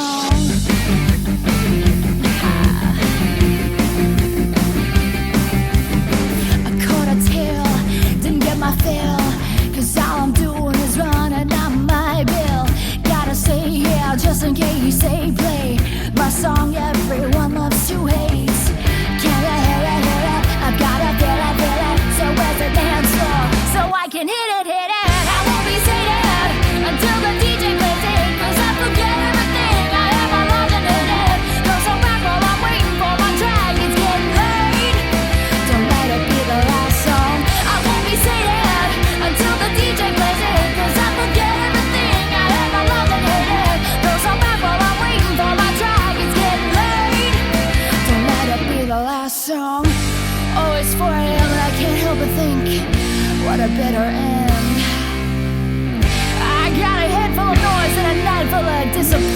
song. I caught a tail, didn't get my fill, 'cause all I'm doing is running out my bill. Gotta say yeah, just in case they play my song everyone loves to hate. Can you hear it, hear it? I've gotta feel it, feel it. So where's the dance floor? So I can hit it, hit it. I won't be seated until the DJ plays it, 'cause I forget everything I ever loved and hated. Goes around while I'm waiting for my track, it's getting late. Don't let it be the last song. I won't be seated until the DJ plays it, 'cause I forget everything I ever loved and hated. Goes around while I'm waiting for my track, it's getting late. Don't let it be the last song. Oh, it's 4 a.m. and I can't help but think, what a bitter end. I got a head full of noise and a night full of disappointment.